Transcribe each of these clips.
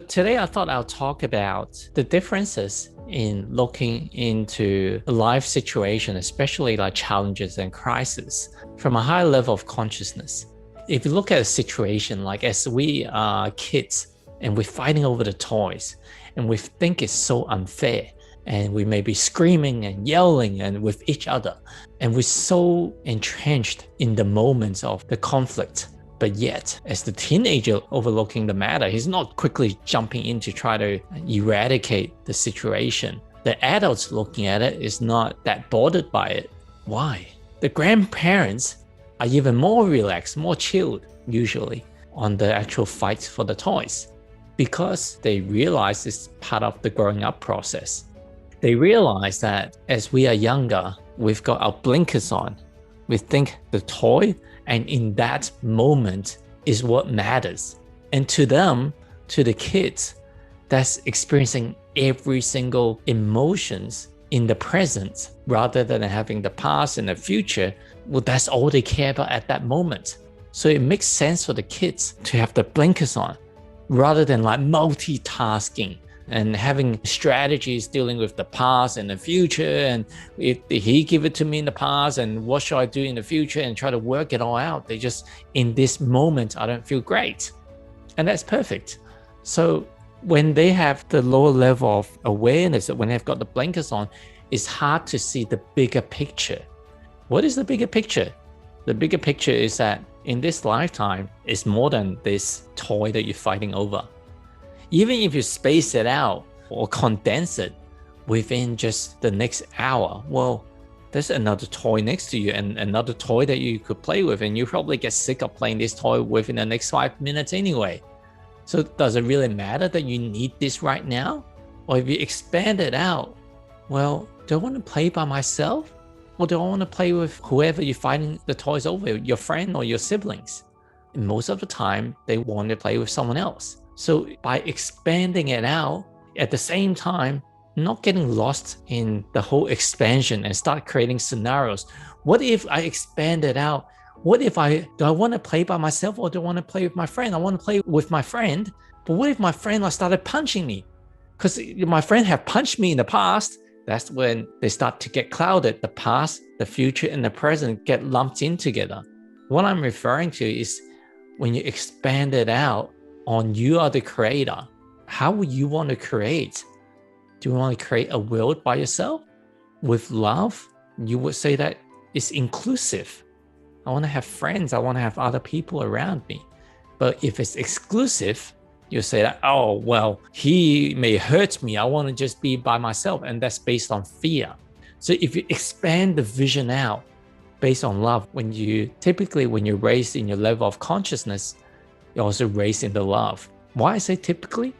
Today, I thought I'll talk about the differences in looking into a life situation, especially like challenges and crises, from a higher level of consciousness. If you look at a situation like as we are kids and we're fighting over the toys and we think it's so unfair, and we may be screaming and yelling and with each other, and we're so entrenched in the moments of the conflict. But yet, as the teenager overlooking the matter, he's not quickly jumping in to try to eradicate the situation. The adults looking at it is not that bothered by it. Why? The grandparents are even more relaxed, more chilled, usually, on the actual fight for the toys, because they realize it's part of the growing up process. They realize that as we are younger, we've got our blinkers on. We think the toy and in that moment is what matters. And to them, to the kids, that's experiencing every single emotions in the present rather than having the past and the future. Well, that's all they care about at that moment. So it makes sense for the kids to have the blinkers on rather than like multitasking and having strategies dealing with the past and the future, and if he give it to me in the past and what should I do in the future, and try to work it all out. They just, in this moment, I don't feel great. And that's perfect. So when they have the lower level of awareness, when they've got the blinkers on, it's hard to see the bigger picture. What is the bigger picture? The bigger picture is that in this lifetime, it's more than this toy that you're fighting over. Even if you space it out or condense it within just the next hour, well, there's another toy next to you and another toy that you could play with, and you probably get sick of playing this toy within the next 5 minutes anyway. So does it really matter that you need this right now? Or if you expand it out, well, do I want to play by myself? Or do I want to play with whoever you're fighting the toys over, your friend or your siblings? And most of the time, they want to play with someone else. So by expanding it out, at the same time, not getting lost in the whole expansion and start creating scenarios. What if I expand it out? What if do I want to play by myself or do I want to play with my friend? I want to play with my friend, but what if my friend started punching me? Because my friend have punched me in the past. That's when they start to get clouded. The past, the future, and the present get lumped in together. What I'm referring to is when you expand it out, on you are the creator. How would you want to create? Do you want to create a world by yourself with love? You would say that it's inclusive. I want to have friends. I want to have other people around me. But if it's exclusive, you say that, oh, well, he may hurt me. I want to just be by myself. And that's based on fear. So if you expand the vision out based on love, when you're raised in your level of consciousness, you're also raised in the love. Why I say typically?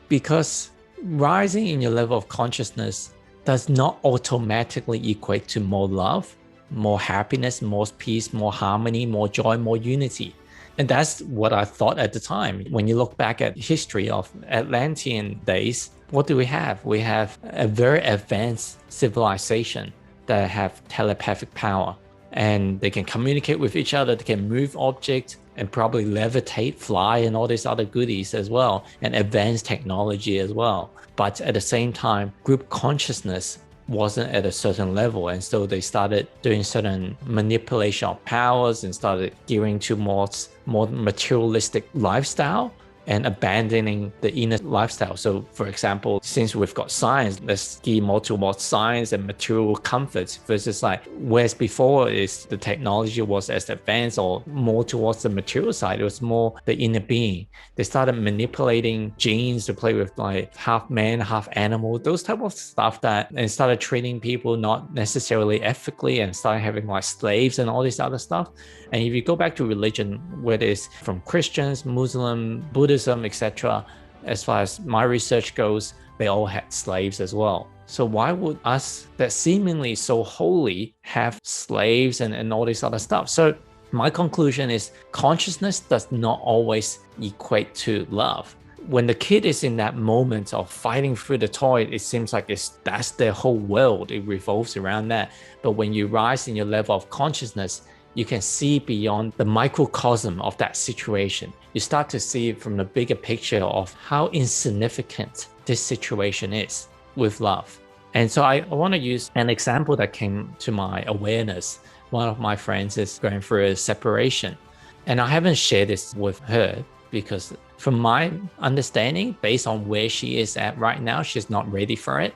Because rising in your level of consciousness does not automatically equate to more love, more happiness, more peace, more harmony, more joy, more unity. And that's what I thought at the time. When you look back at history of Atlantean days, what do we have? We have a very advanced civilization that have telepathic power, and they can communicate with each other, they can move objects, and probably levitate, fly, and all these other goodies as well, and advanced technology as well. But at the same time, group consciousness wasn't at a certain level, and so they started doing certain manipulation of powers and started gearing to more materialistic lifestyle and abandoning the inner lifestyle. So for example, since we've got science, let's gear more towards science and material comforts versus like, whereas before is the technology was as advanced or more towards the material side, it was more the inner being. They started manipulating genes to play with like half man, half animal, those type of stuff and started treating people not necessarily ethically and started having like slaves and all this other stuff. And if you go back to religion, whether it's from Christians, Muslim, Buddhism, etc., as far as my research goes, they all had slaves as well. So why would us that seemingly so holy have slaves and all this other stuff? So my conclusion is consciousness does not always equate to love. When the kid is in that moment of fighting through the toy, it seems like that's their whole world. It revolves around that. But when you rise in your level of consciousness, you can see beyond the microcosm of that situation. You start to see from the bigger picture of how insignificant this situation is with love. And so I want to use an example that came to my awareness. One of my friends is going through a separation, and I haven't shared this with her because from my understanding, based on where she is at right now, she's not ready for it.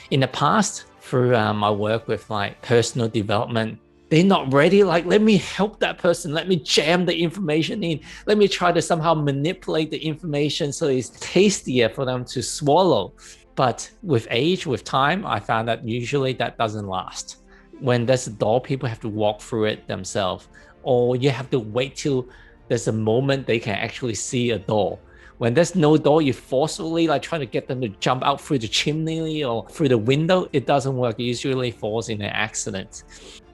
In the past, through my work with like personal development, they're not ready. Like, let me help that person. Let me jam the information in. Let me try to somehow manipulate the information so it's tastier for them to swallow. But with age, with time, I found that usually that doesn't last. When there's a door, people have to walk through it themselves, or you have to wait till there's a moment they can actually see a door. When there's no door, you forcefully like trying to get them to jump out through the chimney or through the window. It doesn't work. It usually falls in an accident.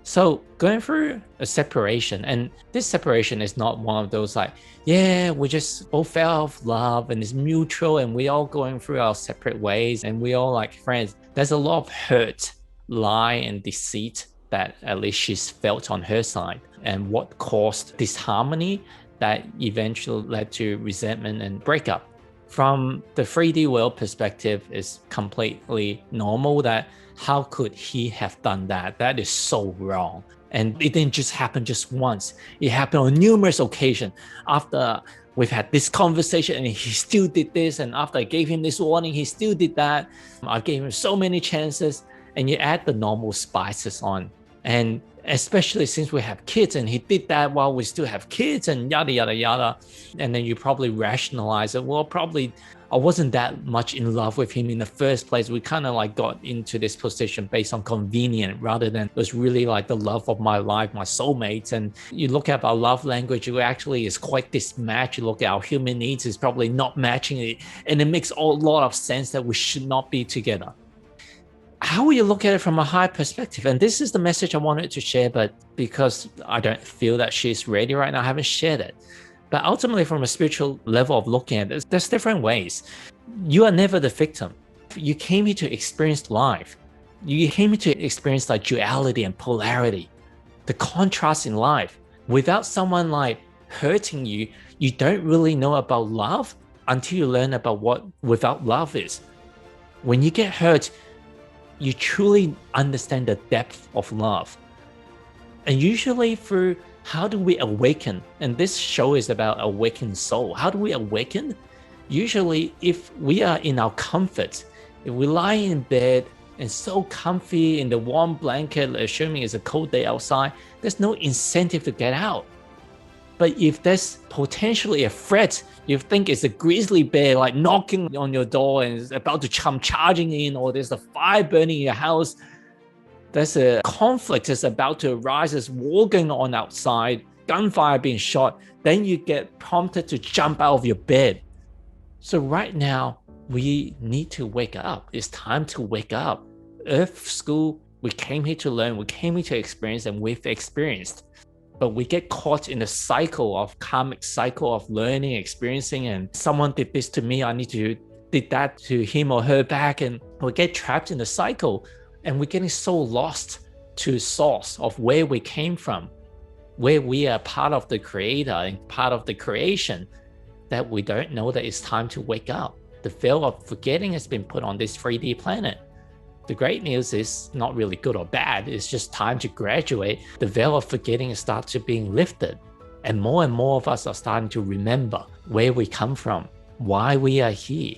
So going through a separation, and this separation is not one of those like, yeah, we just both fell out of love and it's mutual and we all going through our separate ways and we all like friends. There's a lot of hurt, lie, and deceit that at least she's felt on her side, and what caused disharmony that eventually led to resentment and breakup. From the 3D world perspective, it's completely normal that how could he have done that? That is so wrong. And it didn't just happen just once. It happened on numerous occasions. After we've had this conversation and he still did this, and after I gave him this warning, he still did that. I gave him so many chances, and you add the normal spices on. And especially since we have kids and he did that while we still have kids and yada, yada, yada. And then you probably rationalize it. Well, probably I wasn't that much in love with him in the first place. We kind of like got into this position based on convenience rather than it was really like the love of my life, my soulmates. And you look at our love language, it actually is quite mismatched. You look at our human needs, it's probably not matching it. And it makes a lot of sense that we should not be together. How will you look at it from a high perspective? And this is the message I wanted to share, but because I don't feel that she's ready right now, I haven't shared it. But ultimately, from a spiritual level of looking at it, there's different ways. You are never the victim. You came here to experience life. You came here to experience like duality and polarity, the contrast in life. Without someone like hurting you, you don't really know about love until you learn about what without love is. When you get hurt, you truly understand the depth of love. And usually through how do we awaken? And this show is about awakened soul. How do we awaken? Usually if we are in our comfort, if we lie in bed and so comfy in the warm blanket, assuming it's a cold day outside, there's no incentive to get out. But if there's potentially a threat, you think it's a grizzly bear like knocking on your door and is about to come charging in, or there's a fire burning in your house, there's a conflict that's about to arise, there's war going on outside, gunfire being shot, then you get prompted to jump out of your bed. So right now, we need to wake up. It's time to wake up. Earth School, we came here to learn, we came here to experience, and we've experienced. But we get caught in the cycle of karmic cycle of learning, experiencing, and someone did this to me, I need to did that to him or her back, and we get trapped in the cycle, and we're getting so lost to source of where we came from, where we are part of the creator and part of the creation, that we don't know that it's time to wake up. The veil of forgetting has been put on this 3D planet. The great news is not really good or bad. It's just time to graduate. The veil of forgetting starts to being lifted. And more of us are starting to remember where we come from, why we are here,